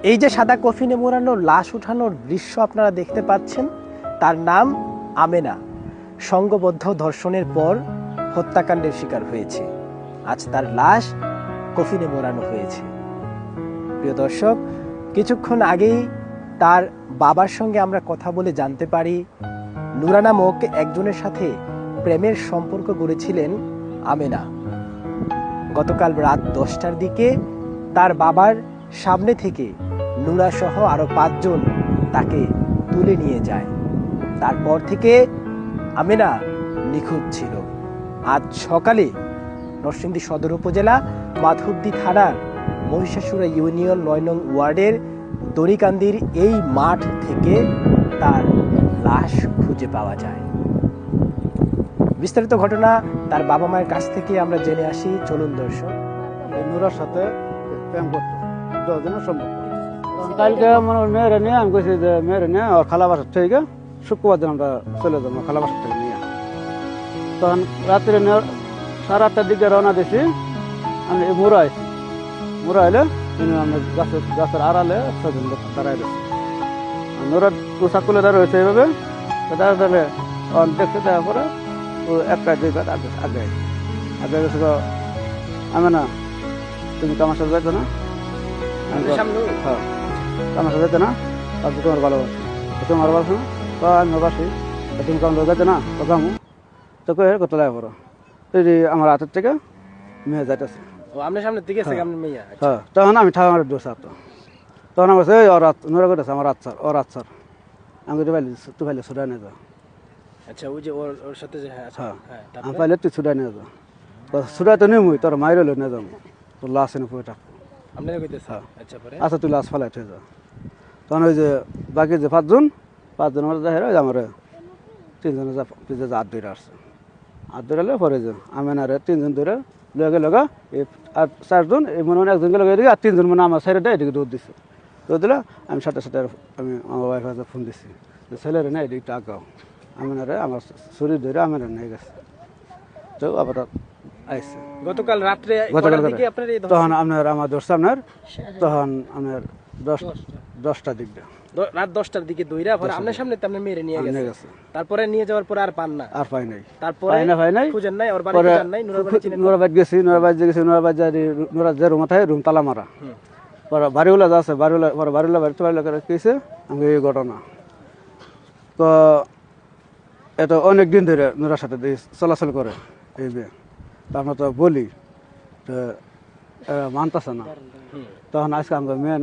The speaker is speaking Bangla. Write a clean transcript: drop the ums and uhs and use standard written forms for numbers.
এই যে সাদা কফিনে মোড়ানো লাশ উঠানোর দৃশ্য আপনারা দেখতে পাচ্ছেন, তার নাম আমেনা। সংঘবদ্ধ ধর্ষণের পর হত্যাকাণ্ডের শিকার হয়েছে। আজ তার লাশ কফিনে মোড়ানো হয়েছে। প্রিয় দর্শক, কিছুক্ষণ আগেই তার বাবার সঙ্গে আমরা কথা বলে জানতে পারি নুরা নামক একজনের সাথে প্রেমের সম্পর্ক গড়েছিলেন আমেনা। গতকাল রাত 10টার দিকে তার বাবার সামনে থেকে নুরা সহ আরো 5 জন তাকে তুলে নিয়ে যায়। তারপর থেকে আমেনা নিখোঁজ ছিল। আজ সকালে নরসিংদী সদর উপজেলা মাধবদী থানার মহিষাসুরা ইউনিয়ন 9 নং ওয়ার্ডের দড়িকান্দির এই মাঠ থেকে তার লাশ খুঁজে পাওয়া যায়। বিস্তারিত ঘটনা তার বাবা মায়ের কাছ থেকে আমরা জেনে আসি। চলুন দর্শক। নুরার সাথে প্রেম করতো, 10 দিনের সম্পর্ক। কালকে মানে মেয়েরে নিয়ে আমি কইছি যে মেয়েরে নিয়ে ওর খালা বাসার থেকে শুক্রবার দিন আমরা চলে যাবো খালা বাসার থেকে নিয়ে। তখন রাত্রে 8:30টার দিকে রওনা দিছি। আমি মুড়া আইছি, মুড়া এলে আমরা গাছের আড়ালে 6 জন লোক দাঁড়াই দিচ্ছি। নুরার পোশাক খুলে দাঁড়া হয়েছে এইভাবে দাঁড়ালে দেখতে দেওয়ার পরে ও 1-2 কাজ আগে গেছে। আমি না তুমি তো আমার সাথে যাইতো না? হ্যাঁ, আমার সাথে যেতে না? তারপর তোমার ভালোবাসি, তোমার ভালোবাসো না? আমি ভালোবাসি, তুমি কেমন যাইতে না? তো কামু তো কয়ে কত লাগে পড়ো তুই আমার হাতের থেকে মেয়ে যাইতেছে। হ্যাঁ, তখন আমি ঠাক আমার দোষ তো তখন আমার কাছে ওর নোরা করতেছে আমার রাত ওর রাত স্যার আমি তুই পাইলে ছুটাই নিয়ে যা। আচ্ছা, ওই যে ওর সাথে যে হ্যাঁ, আমি পাইলে তুই ছুটাই নিয়ে যা। ছুটাই তো নেই তোর মায়ের হলো নিয়ে যাবো, তোর লাশ এনে পুরো থাকবো। আচ্ছা, তুই লাশ ফেলাই উঠে যা। তখন ওই যে বাকি যে 5 জন আমার যাই আমার 3 জনের পিছিয়ে হাত ধরে আসছে। হাত ধরে পরে যে আমি না 3 জন ধরে লগে লগা আর 4 জন এই মনে হয় 1 জনকে লগে আর 3 জন মনে আমার সাইডে এদিকে দৌড় দিচ্ছে। দৌড় দিলে আমি সাথে আমি আমার ওয়াইফ কাছে ফোন দিচ্ছি যে ছেলেরে না এদিকটা আগাও। আমি না আমার শরীর ধরে আমি নিয়ে গেছে। তো আবার আইসে গতকাল রাত্রে তখন আপনার আমার দোষটা আপনার তখন আপনার 10টার দিক রাত 10টার দিকে দইরা পরে আপনার সামনে তো আপনার মেরে নিয়ে গেছে। তারপরে নিয়ে যাওয়ার পরে আর পান না? আর পাই নাই। তারপরে পাই নাই, খুঁজেন নাই, ওর বাড়ি যান নাই? নুরাবাদ গেছি, নুরাবাদ নুরা যে রুম থাকে রুম তালা মারা। পরে বাড়িওয়ালা যাচ্ছে, বাড়িওয়ালা বাড়িতে কেছে আমি এই ঘটনা। তো এটা অনেক দিন ধরে নুরার সাথে চলাচল করে এই মেয়ে। তা আমরা তো বলি মানতেছে না। তখন আজকে আমরা মেয়ে